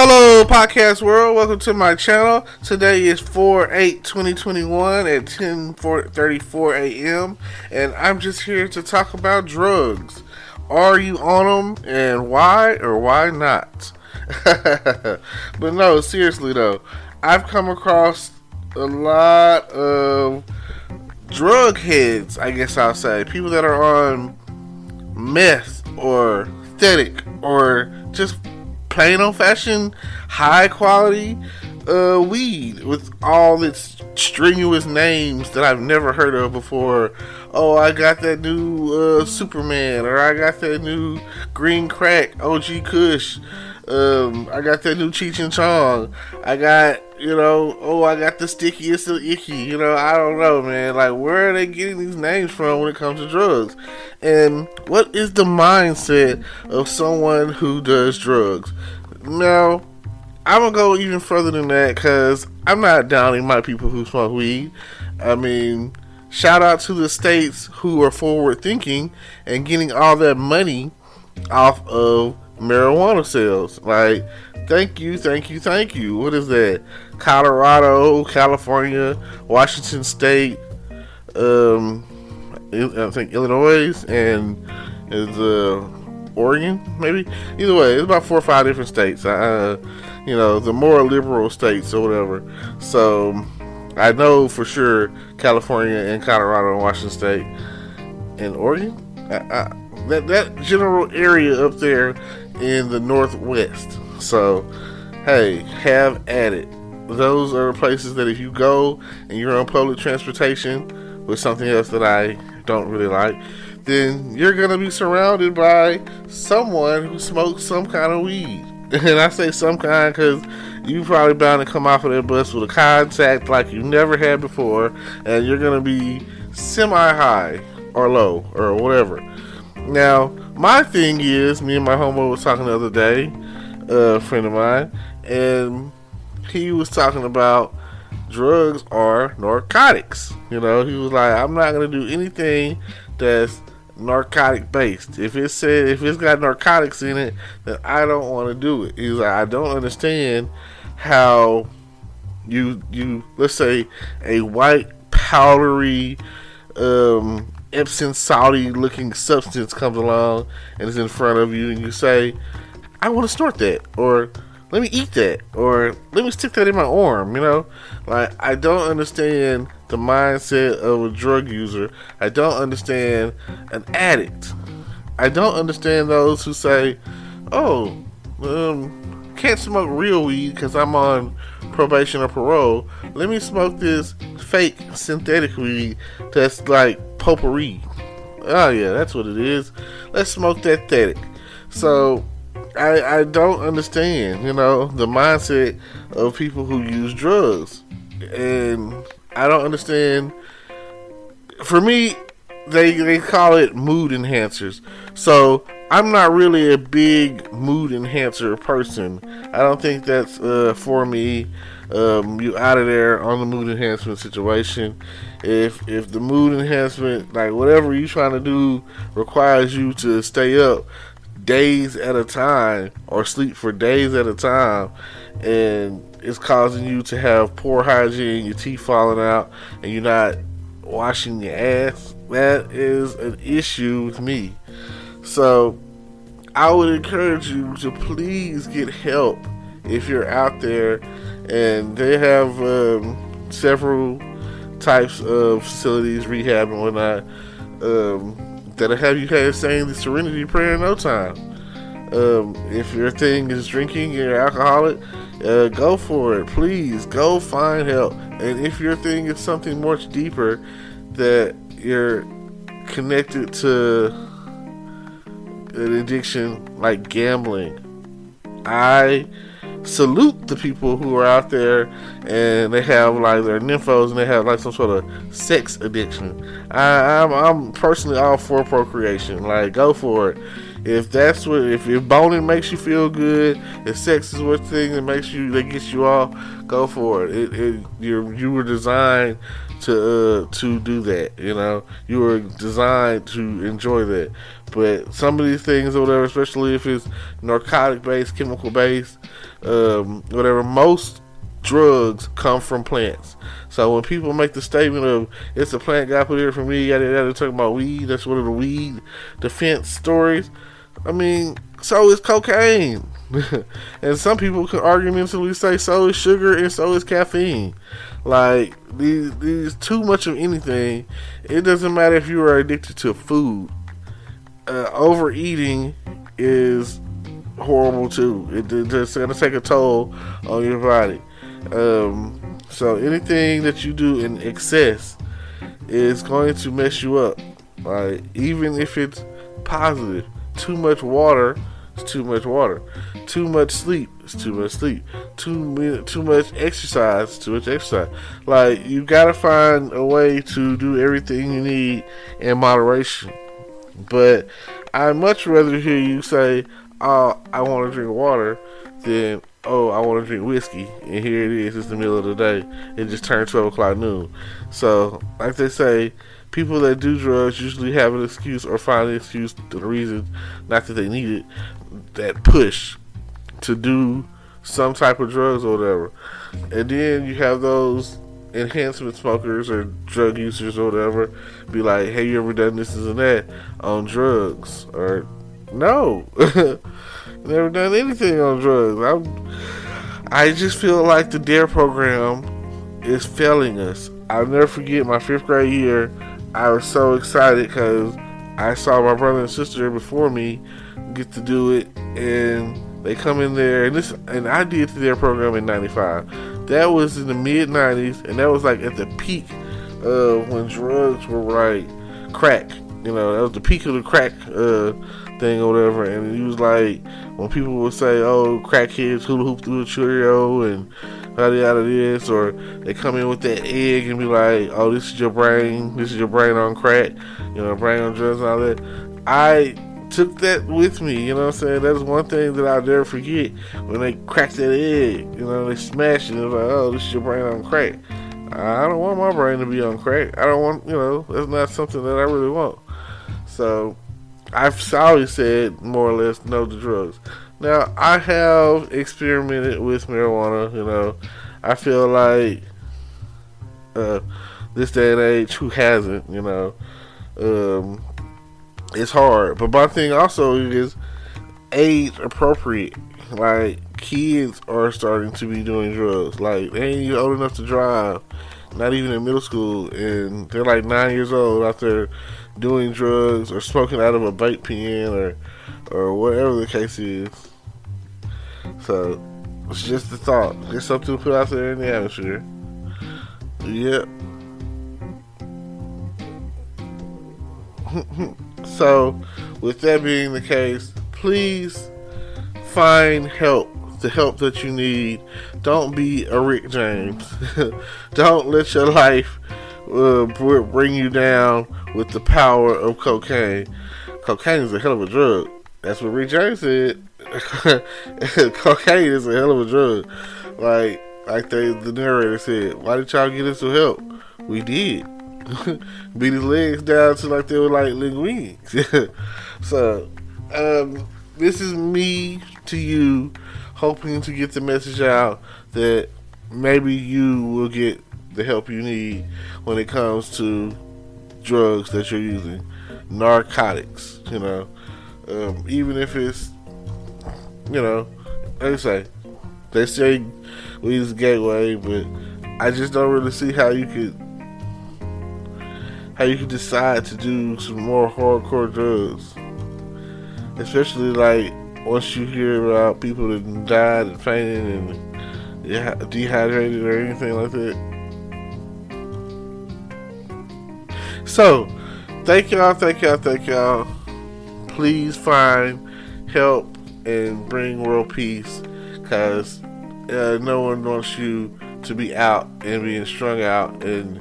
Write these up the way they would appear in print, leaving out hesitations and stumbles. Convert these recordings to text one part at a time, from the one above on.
Hello, podcast world. Welcome to my channel. Today is 4/8/2021 at 10:34 a.m. and I'm just here to talk about drugs. Are you on them, and why or why not? But no, seriously though, I've come across a lot of drug heads, I guess I'll say. People that are on meth or aesthetic or just plain old fashioned high quality weed with all its strenuous names that I've never heard of before. Oh, I got that new Superman, or I got that new green crack, OG Kush. I got that new Cheech and Chong. I got, I got the stickiest of icky. I don't know, man. Like, where are they getting these names from when it comes to drugs? And what is the mindset of someone who does drugs? Now, I'm going to go even further than that, because I'm not downing my people who smoke weed. I mean, shout out to the states who are forward thinking and getting all that money off of marijuana sales. Like, thank you. What is that? Colorado, California, Washington State, I think Illinois, and is Oregon, maybe. Either way, it's about 4 or 5 different states. The more liberal states or whatever. So I know for sure California and Colorado and Washington State and Oregon. That general area up there in the Northwest. So, hey, have at it. Those are places that if you go and you're on public transportation with something else that I don't really like, then you're going to be surrounded by someone who smokes some kind of weed. And I say some kind because you probably bound to come off of that bus with a contact like you never had before, and you're going to be semi-high or low or whatever. Now, my thing is, me and my homeboy was talking the other day, a friend of mine, and he was talking about drugs are narcotics. He was like, I'm not going to do anything that's narcotic based. If it's got narcotics in it, then I don't want to do it. He's like, I don't understand how you let's say a white powdery Epsom salty looking substance comes along and is in front of you, and you say, I want to snort that, or let me eat that, or let me stick that in my arm. Like, I don't understand the mindset of a drug user. I don't understand an addict. I don't understand those who say, can't smoke real weed because I'm on probation or parole. Let me smoke this fake synthetic weed that's like potpourri. Oh yeah, that's what it is. Let's smoke that synthetic. So I don't understand, the mindset of people who use drugs. And I don't understand. For me, they call it mood enhancers. So I'm not really a big mood enhancer person. I don't think that's for me. You out of there on the mood enhancement situation. If the mood enhancement, like whatever you trying to do, requires you to stay up days at a time or sleep for days at a time, and it's causing you to have poor hygiene, your teeth falling out, and you're not washing your ass, that is an issue with me. So I would encourage you to please get help if you're out there. And they have several types of facilities, rehab and whatnot, that'll have you saying the Serenity Prayer in no time. If your thing is drinking, you're alcoholic, go for it. Please go find help. And if your thing is something much deeper, that you're connected to an addiction like gambling, I salute the people who are out there and they have like their nymphos and they have like some sort of sex addiction. I'm personally all for procreation. Like, go for it. If boning makes you feel good, if sex is what thing that gets you off, go for it. You were designed to do that. You know, you were designed to enjoy that. But some of these things or whatever, especially if it's narcotic based, chemical based, whatever, most drugs come from plants. So when people make the statement of it's a plant guy put here for me, yada yada, talking about weed, that's one of the weed defense stories. I mean, so is cocaine. And some people can argumentatively say so is sugar and so is caffeine. Like, these too much of anything. It doesn't matter if you are addicted to food. Overeating is horrible too. It's going to take a toll on your body. So anything that you do in excess is going to mess you up. Like, even if it's positive. Too much water is too much water. Too much sleep is too much sleep. Too much exercise is too much exercise. Like, you gotta find a way to do everything you need in moderation. But I'd much rather hear you say, "Oh, I want to drink water," than, "Oh, I want to drink whiskey," and here it is, it's the middle of the day. It just turned 12 o'clock noon. So, like they say, people that do drugs usually have an excuse or find an excuse to the reason, not that they need it, that push to do some type of drugs or whatever. And then you have those enhancement smokers or drug users or whatever be like, "Hey, you ever done this and that on drugs?" Or, no. Never done anything on drugs. I just feel like the DARE program is failing us. I'll never forget my 5th grade year. I was so excited because I saw my brother and sister before me get to do it, and they come in there, and I did the DARE program in '95. That was in the mid '90s, and that was like at the peak of when drugs were like crack. You know, that was the peak of the crack thing or whatever. And it was like when people would say, "Oh, crackheads hula hoop through a Cheerio," and yada yada this, or they come in with that egg and be like, "Oh, this is your brain on crack, you know, brain on drugs and all that." I took that with me, you know what I'm saying? That's one thing that I'll never forget. When they cracked that egg, you know, they smashed it, and it was like, "Oh, this is your brain on crack." I don't want my brain to be on crack. I don't want, you know, that's not something that I really want. So I've always said, more or less, no to drugs. Now, I have experimented with marijuana, you know. I feel like this day and age, who hasn't, you know? It's hard. But my thing also is age appropriate. Like, kids are starting to be doing drugs. Like, they ain't even old enough to drive. Not even in middle school. And they're like 9 years old out there doing drugs or smoking out of a vape pen or whatever the case is. So, it's just a thought. It's something to put out there in the atmosphere. Yep. So, with that being the case, please find help. The help that you need. Don't be a Rick James. Don't let your life bring you down with the power of cocaine. Cocaine is a hell of a drug. That's what Rick James said. Cocaine is a hell of a drug. Like the narrator said, "Why did y'all get us some help?" We did. Beat his legs down to like they were like linguines. So, this is me to you, hoping to get the message out that maybe you will get the help you need when it comes to drugs that you're using, narcotics, you know, even if it's, you know, like they say weed is a gateway, but I just don't really see how you could decide to do some more hardcore drugs, especially like once you hear about people that died and fainted and dehydrated or anything like that. So, thank y'all. Please find help and bring world peace, because no one wants you to be out and being strung out and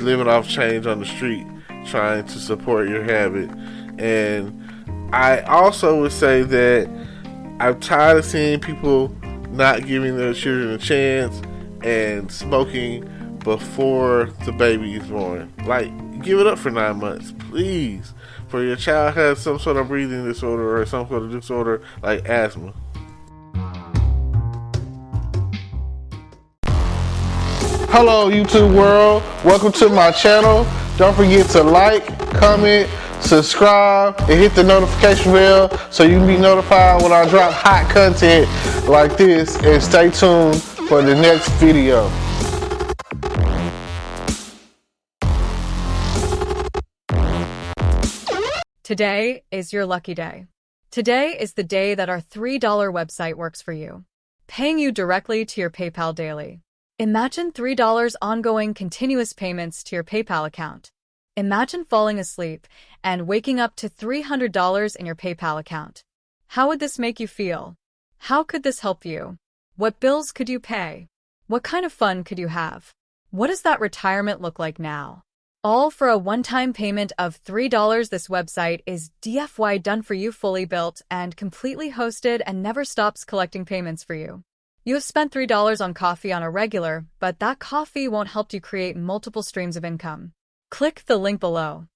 living off change on the street trying to support your habit. And I also would say that I'm tired of seeing people not giving their children a chance and smoking before the baby is born. Like, give it up for 9 months, please. For your child has some sort of breathing disorder or some sort of disorder like asthma. Hello YouTube world, welcome to my channel. Don't forget to like, comment, subscribe, and hit the notification bell so you can be notified when I drop hot content like this, and stay tuned for the next video. Today is your lucky day. Today is the day that our $3 website works for you, paying you directly to your PayPal daily. Imagine $3 ongoing continuous payments to your PayPal account. Imagine falling asleep and waking up to $300 in your PayPal account. How would this make you feel? How could this help you? What bills could you pay? What kind of fun could you have? What does that retirement look like now? All for a one-time payment of $3. This website is DFY done for you, fully built and completely hosted, and never stops collecting payments for you. You have spent $3 on coffee on a regular, but that coffee won't help you create multiple streams of income. Click the link below.